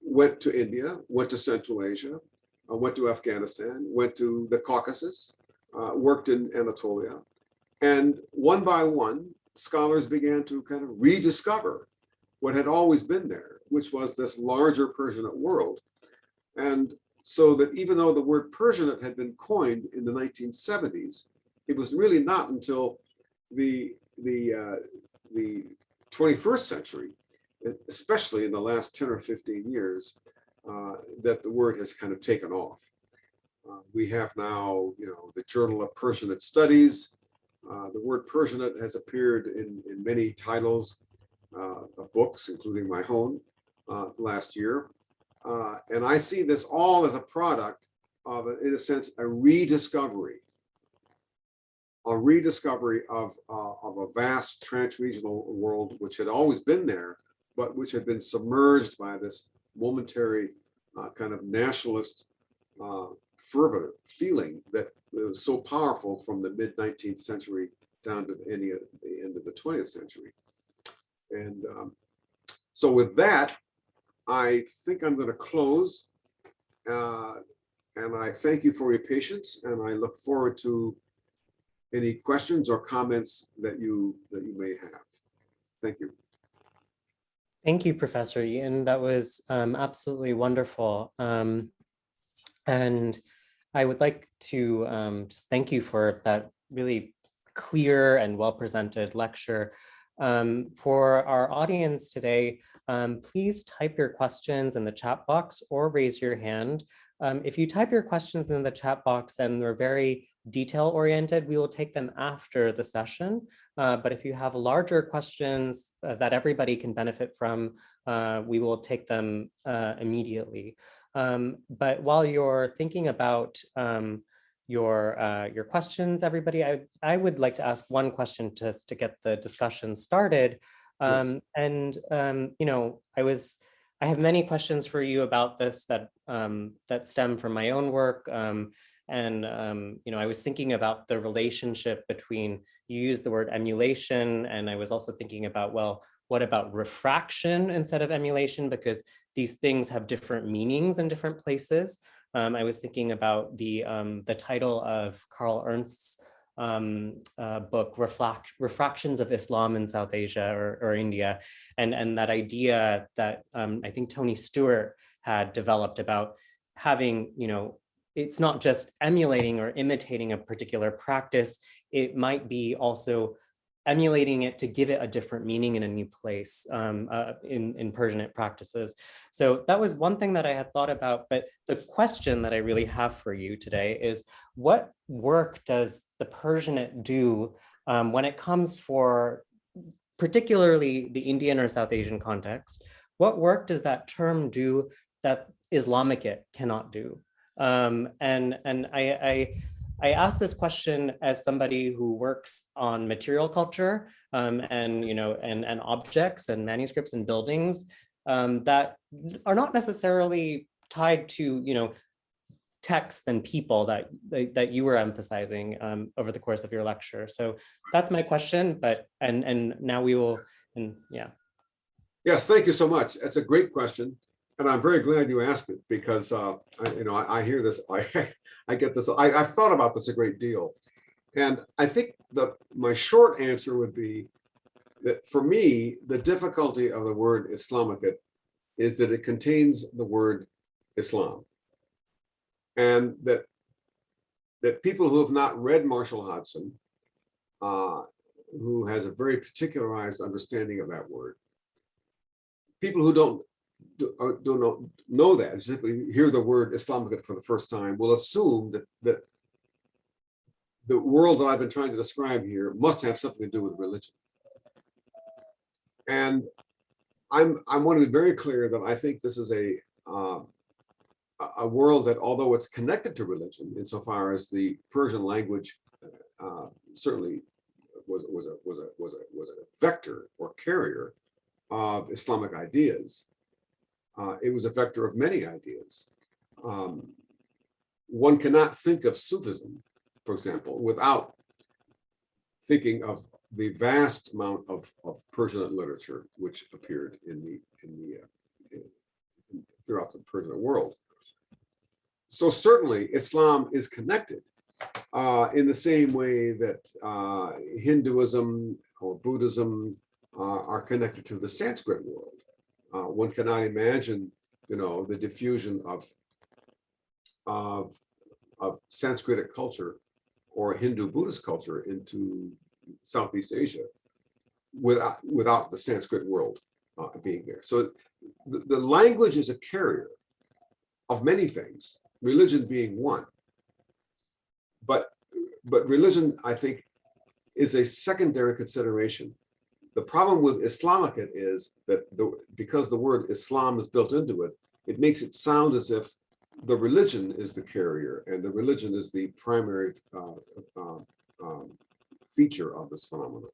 went to India, went to Central Asia, went to Afghanistan, went to the Caucasus, worked in Anatolia. And one by one, scholars began to kind of rediscover what had always been there, which was this larger Persianate world. And so that even though the word Persianate had been coined in the 1970s, it was really not until the 21st century, especially in the last 10 or 15 years, that the word has kind of taken off. We have now, the Journal of Persianate Studies. The word Persianate has appeared in many titles of books, including my own last year. And I see this all as a product of, in a sense, a rediscovery of a vast transregional world which had always been there, but which had been submerged by this momentary kind of nationalist fervor feeling that was so powerful from the mid-19th century down to the end of the 20th century. And so with that, I think I'm going to close. And I thank you for your patience, and I look forward to any questions or comments that you may have. Thank you. Thank you, Professor Eaton. That was absolutely wonderful. And I would like to just thank you for that really clear and well-presented lecture. For our audience today, please type your questions in the chat box or raise your hand. If you type your questions in the chat box and they're very detail-oriented, we will take them after the session. But if you have larger questions that everybody can benefit from, we will take them immediately. But while you're thinking about your questions, everybody, I would like to ask one question just to get the discussion started. Yes. And I have many questions for you about this that stem from my own work. I was thinking about the relationship between, you used the word emulation, and I was also thinking about, well, what about refraction instead of emulation? Because these things have different meanings in different places. I was thinking about the title of Karl Ernst's book, Refractions of Islam in South Asia or India, and that idea that I think Tony Stewart had developed about having, it's not just emulating or imitating a particular practice, it might be also emulating it to give it a different meaning in a new place in Persianate practices. So that was one thing that I had thought about, but the question that I really have for you today is, what work does the Persianate do when it comes for particularly the Indian or South Asian context? What work does that term do that Islamicate cannot do? And I ask this question as somebody who works on material culture and objects and manuscripts and buildings that are not necessarily tied to texts and people that you were emphasizing over the course of your lecture. So that's my question. And now we will yeah. Yes, thank you so much. That's a great question. And I'm very glad you asked it because, I hear this, I get this, I've thought about this a great deal. And I think my short answer would be that for me, the difficulty of the word Islamicate is that it contains the word Islam. And that people who have not read Marshall Hodgson, who has a very particularized understanding of that word, people who don't know that, simply hear the word Islamicate for the first time, will assume that the world that I've been trying to describe here must have something to do with religion. And I want to be very clear that I think this is a world that, although it's connected to religion, insofar as the Persian language certainly was a vector or carrier of Islamic ideas. It was a vector of many ideas. One cannot think of Sufism, for example, without thinking of the vast amount of Persianate literature which appeared throughout the Persianate world. So certainly Islam is connected in the same way that Hinduism or Buddhism are connected to the Sanskrit world. One cannot imagine, the diffusion of Sanskritic culture or Hindu Buddhist culture into Southeast Asia without the Sanskrit world being there. So the language is a carrier of many things, religion being one. But religion, I think, is a secondary consideration. The problem with Islamicate is that because the word Islam is built into it, it makes it sound as if the religion is the carrier and the religion is the primary feature of this phenomenon.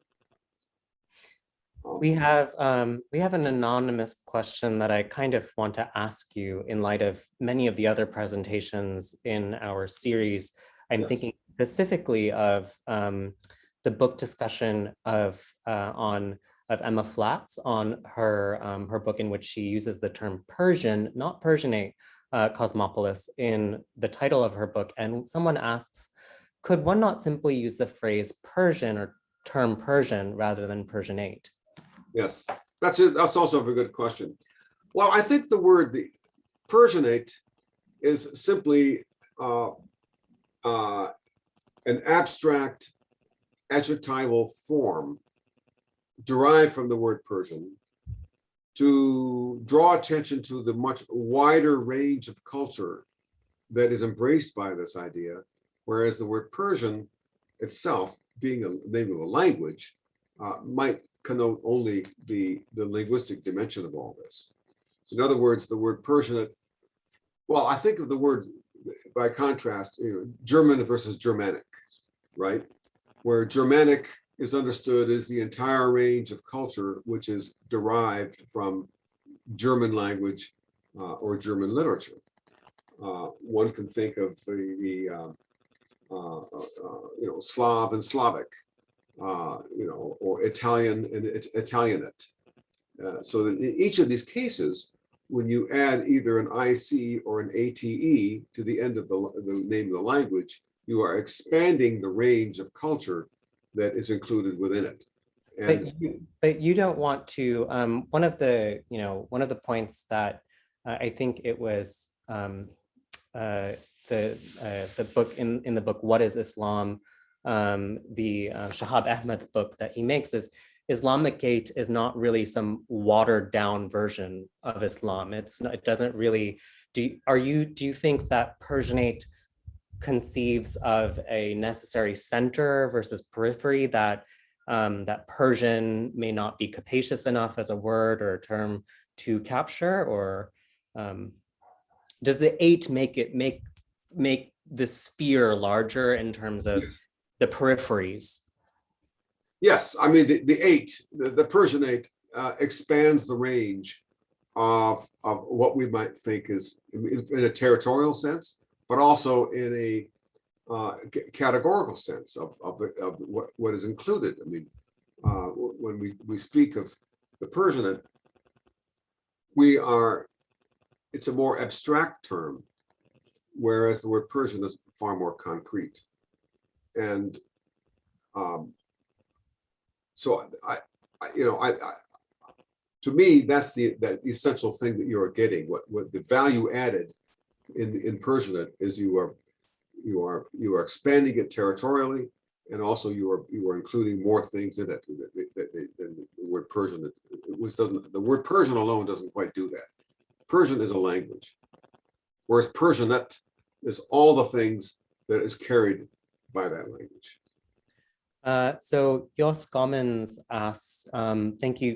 We have an anonymous question that I kind of want to ask you in light of many of the other presentations in our series. I'm thinking specifically of the book discussion of Emma Flatts on her book, in which she uses the term Persian, not Persianate, cosmopolis in the title of her book. And someone asks, could one not simply use the phrase Persian or term Persian rather than Persianate? Yes, that's also a very good question. Well, I think the word Persianate is simply an abstract adjectival form derived from the word Persian to draw attention to the much wider range of culture that is embraced by this idea, whereas the word Persian itself, being a name of a language, might connote only the linguistic dimension of all this. In other words, the word Persianate, well, I think of the word, by contrast, German versus Germanic, right? Where Germanic is understood as the entire range of culture which is derived from German language or German literature. One can think of the Slav and Slavic, or Italian and Italianate. So that in each of these cases, when you add either an IC or an ATE to the end of the name of the language, you are expanding the range of culture that is included within it. And But you don't want to, one of the points that I think it was the book in the book, What is Islam? Shahab Ahmed's book that he makes is Islamic Gate is not really some watered down version of Islam. It doesn't really, do you think that Persianate conceives of a necessary center versus periphery, that that Persian may not be capacious enough as a word or a term to capture, or does the eight make the sphere larger in terms of the peripheries? yes, I mean the eight, the Persianate expands the range of what we might think is in a territorial sense, but also in a categorical sense of what is included. I mean, when we speak of the Persianate, it's a more abstract term, whereas the word Persian is far more concrete. And so to me, that's the essential thing that you are getting. What the value added in Persianate is you are expanding it territorially, and also you are including more things in it than the word Persian. The word Persian alone doesn't quite do that. Persian is a language, whereas Persianate is all the things that is carried by that language. So Jos Gommens asks,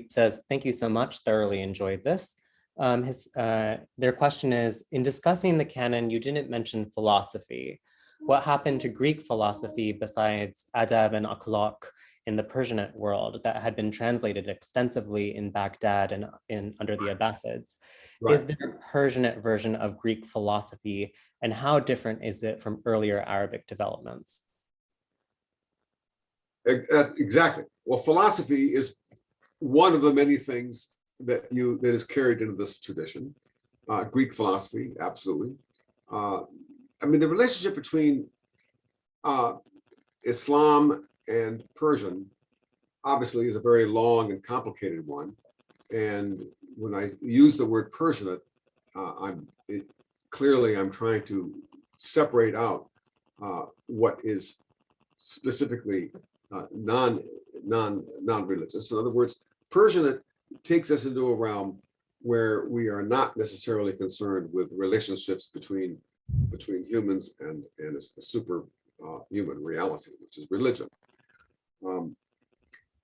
says, thank you so much, thoroughly enjoyed this. Their question is, in discussing the canon, you didn't mention philosophy. What happened to Greek philosophy besides adab and akhlaq in the Persianate world that had been translated extensively in Baghdad and under the Abbasids? Right. Is there a Persianate version of Greek philosophy, and how different is it from earlier Arabic developments? Exactly. Well, philosophy is one of the many things that is carried into this tradition. Greek philosophy, absolutely. I mean, the relationship between Islam and Persian obviously is a very long and complicated one. And when I use the word Persianate, I'm trying to separate out what is specifically non-religious. In other words, Persianate takes us into a realm where we are not necessarily concerned with relationships between humans and a super human reality, which is religion.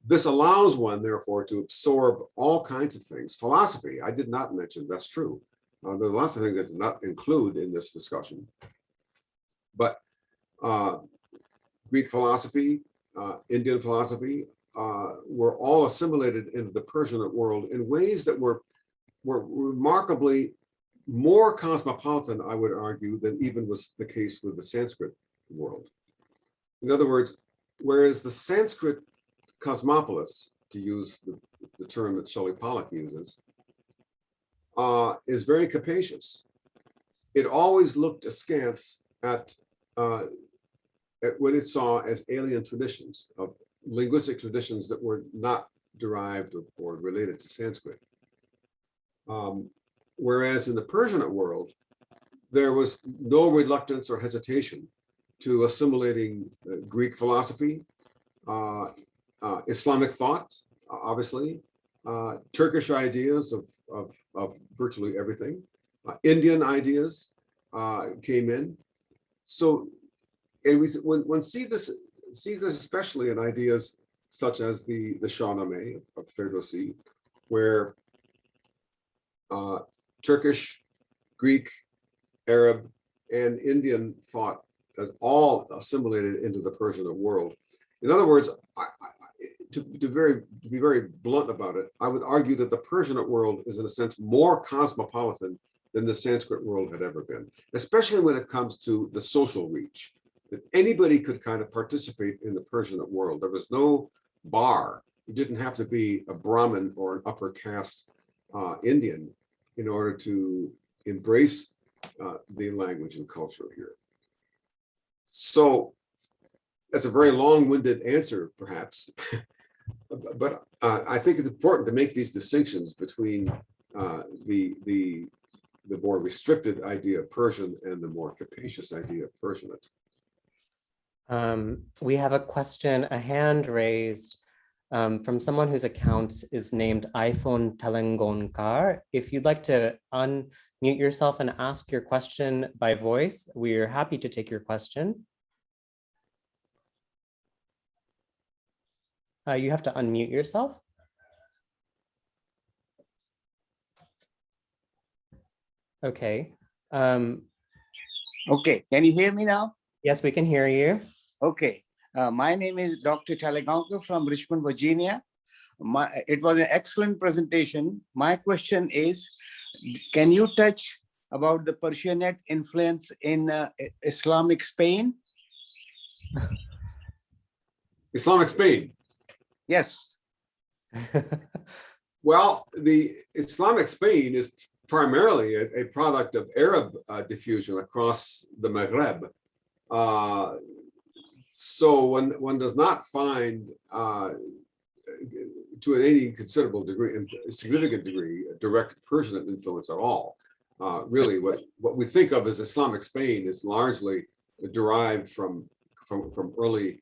This allows one, therefore, to absorb all kinds of things. Philosophy, I did not mention, that's true. There are lots of things that did not include in this discussion. But Greek philosophy, Indian philosophy, were all assimilated into the Persianate world in ways that were remarkably more cosmopolitan, I would argue, than even was the case with the Sanskrit world. In other words, whereas the Sanskrit cosmopolis, to use the term that Shelley Pollack uses, is very capacious. It always looked askance at what it saw as alien traditions, of linguistic traditions that were not derived or related to Sanskrit. Whereas in the Persianate world, there was no reluctance or hesitation to assimilating Greek philosophy, Islamic thought, obviously, Turkish ideas of virtually everything, Indian ideas came in. So, and one sees this especially in ideas such as the Shahnameh of Ferdowsi, where Turkish, Greek, Arab, and Indian thought as all assimilated into the Persianate world. In other words, to be very blunt about it, I would argue that the Persianate world is in a sense more cosmopolitan than the Sanskrit world had ever been, especially when it comes to the social reach, that anybody could kind of participate in the Persianate world. There was no bar. You didn't have to be a Brahmin or an upper caste Indian in order to embrace the language and culture here. So that's a very long-winded answer, perhaps. But I think it's important to make these distinctions between the more restricted idea of Persian and the more capacious idea of Persianate. We have a question, a hand raised from someone whose account is named iPhone Telengonkar. If you'd like to unmute yourself and ask your question by voice, we're happy to take your question. You have to unmute yourself. Okay. Okay, can you hear me now? Yes, we can hear you. Okay, my name is Dr. Telegaonkar from Richmond, Virginia. It was an excellent presentation. My question is, can you touch about the Persianate influence in Islamic Spain? Islamic Spain. Yes. Well, the Islamic Spain is primarily a product of Arab diffusion across the Maghreb. So one does not find, to any considerable degree, significant degree, a direct Persianate influence at all. Really, what we think of as Islamic Spain is largely derived from early,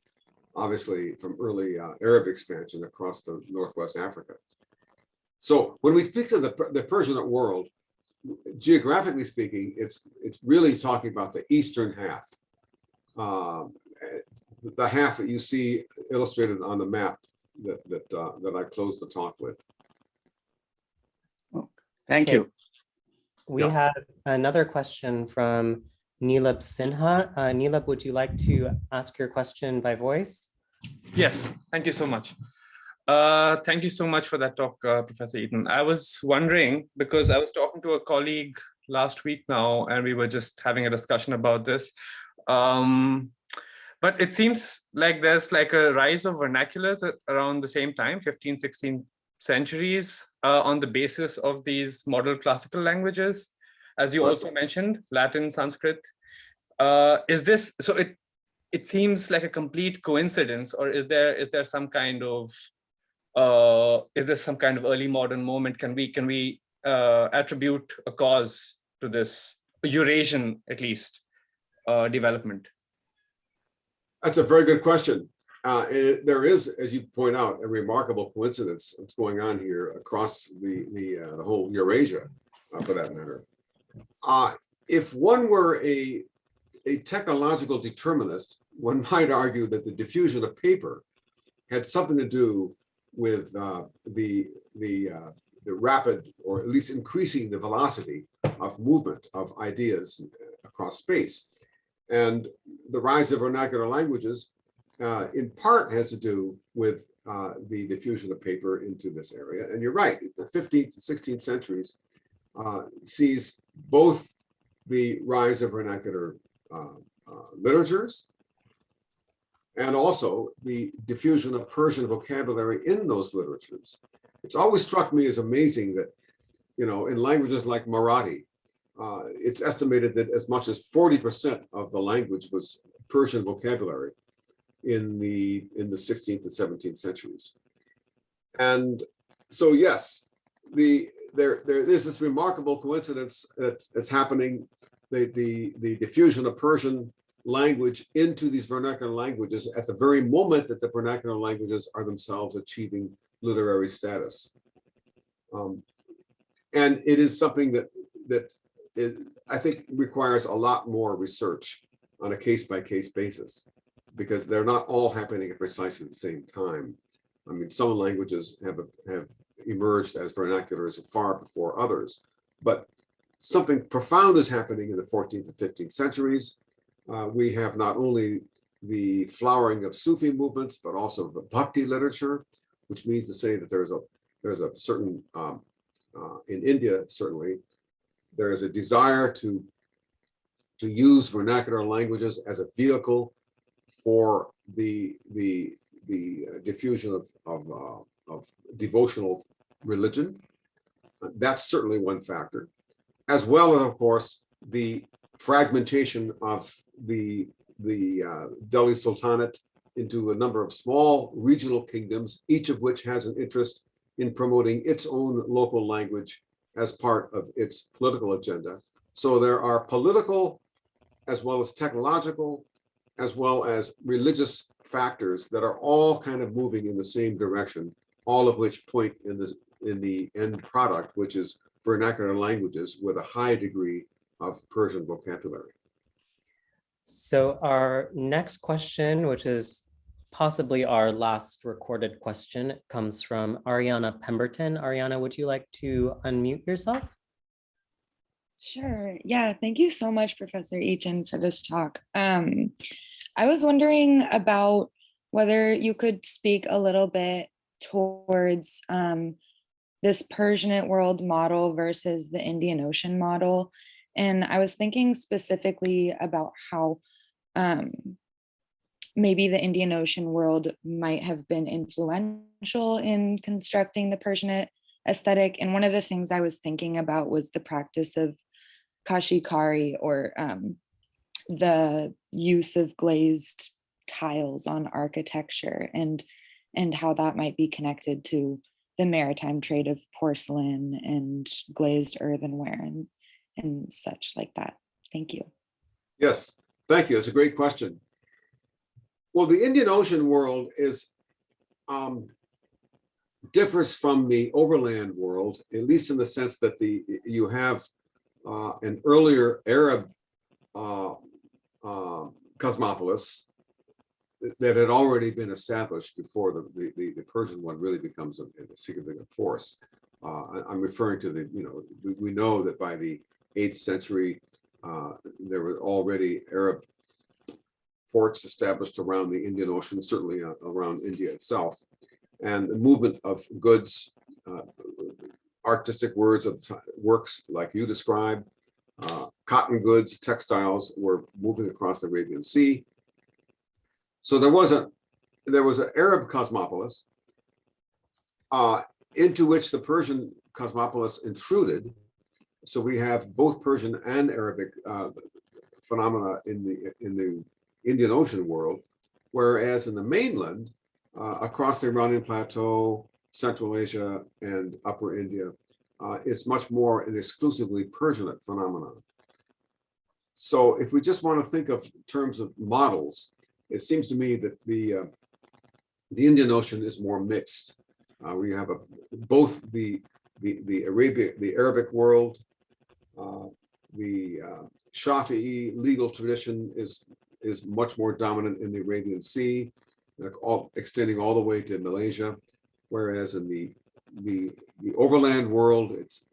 obviously from early Arab expansion across the Northwest Africa. So when we think of the Persianate world, geographically speaking, it's really talking about the eastern half, the half that you see illustrated on the map that I closed the talk with. Thank you. We Yeah. have another question from Neelab Sinha. Neelab, would you like to ask your question by voice? Yes, thank you so much. Thank you so much for that talk, Professor Eaton. I was wondering, because I was talking to a colleague last week now, and we were just having a discussion about this. But it seems like there's like a rise of vernaculars around the same time, 15th, 16th centuries, on the basis of these model classical languages, as you also mentioned, Latin, Sanskrit. Is this, so it seems like a complete coincidence, or is there some kind of early modern moment? Can we attribute a cause to this Eurasian, at least, development? That's a very good question. There is, as you point out, a remarkable coincidence that's going on here across the whole Eurasia, for that matter. If one were a technological determinist, one might argue that the diffusion of paper had something to do with the rapid, or at least increasing the velocity of movement of ideas across space. And the rise of vernacular languages, in part, has to do with the diffusion of paper into this area. And you're right, the 15th and 16th centuries sees both the rise of vernacular literatures and also the diffusion of Persian vocabulary in those literatures. It's always struck me as amazing that, you know, in languages like Marathi, it's estimated that as much as 40% of the language was Persian vocabulary in the 16th and 17th centuries. And so, yes, there is this remarkable coincidence that's happening. The diffusion of Persian language into these vernacular languages at the very moment that the vernacular languages are themselves achieving literary status. And it is something that I think requires a lot more research on a case-by-case basis, because they're not all happening at precisely the same time. I mean, some languages have emerged as vernaculars far before others, but something profound is happening in the 14th and 15th centuries. We have not only the flowering of Sufi movements, but also the Bhakti literature, which means to say that there's a certain, in India, certainly, there is a desire to use vernacular languages as a vehicle for the diffusion of devotional religion. That's certainly one factor, as well as, of course, the fragmentation of the Delhi Sultanate into a number of small regional kingdoms, each of which has an interest in promoting its own local language as part of its political agenda. So there are political, as well as technological, as well as religious factors that are all kind of moving in the same direction, all of which point in the end product, which is vernacular languages with a high degree of Persian vocabulary. So our next question, which is possibly our last recorded question, comes from Ariana Pemberton. Ariana, would you like to unmute yourself? Sure. Yeah. Thank you so much, Professor Eaton, for this talk. I was wondering about whether you could speak a little bit towards this Persianate world model versus the Indian Ocean model. And I was thinking specifically about how maybe the Indian Ocean world might have been influential in constructing the Persianate aesthetic. And one of the things I was thinking about was the practice of kashikari, or the use of glazed tiles on architecture, and how that might be connected to the maritime trade of porcelain and glazed earthenware and such like that. Thank you. Yes, thank you. It's a great question. Well, the Indian Ocean world is differs from the overland world, at least in the sense that you have an earlier Arab cosmopolis that had already been established before the Persian one really becomes a significant force. I'm referring to we know that by the 8th century, there were already Arab ports established around the Indian Ocean, certainly around India itself. And the movement of goods, artistic works like you described, cotton goods, textiles were moving across the Arabian Sea. So there was an Arab cosmopolis into which the Persian cosmopolis intruded. So we have both Persian and Arabic phenomena in the Indian Ocean world, whereas in the mainland, across the Iranian Plateau, Central Asia, and Upper India, it's much more an exclusively Persianate phenomenon. So if we just want to think of terms of models, it seems to me that the Indian Ocean is more mixed. We have both the Arabic world, the Shafi'i legal tradition is much more dominant in the Arabian Sea, extending all the way to Malaysia, whereas in the overland world, it's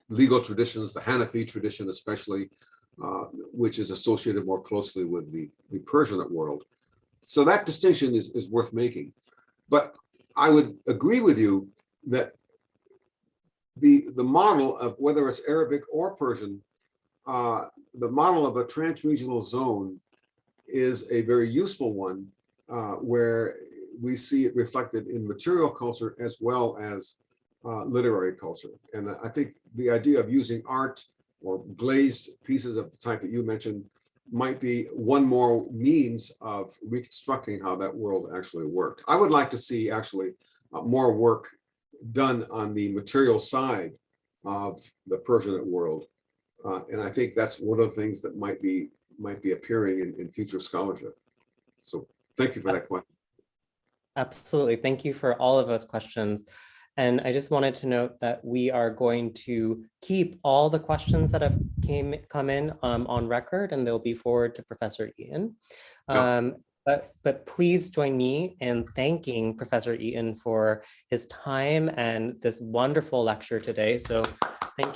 legal traditions, the Hanafi tradition especially, which is associated more closely with the Persianate world. So that distinction is worth making. But I would agree with you that the model of whether it's Arabic or Persian, the model of a transregional zone is a very useful one, where we see it reflected in material culture as well as literary culture. And I think the idea of using art or glazed pieces of the type that you mentioned might be one more means of reconstructing how that world actually worked. I would like to see actually more work done on the material side of the Persianate world. And I think that's one of the things that might be appearing in future scholarship. So thank you for that question. Absolutely. Thank you for all of those questions. And I just wanted to note that we are going to keep all the questions that have come in on record, and they'll be forwarded to Professor Eaton. But please join me in thanking Professor Eaton for his time and this wonderful lecture today. So thank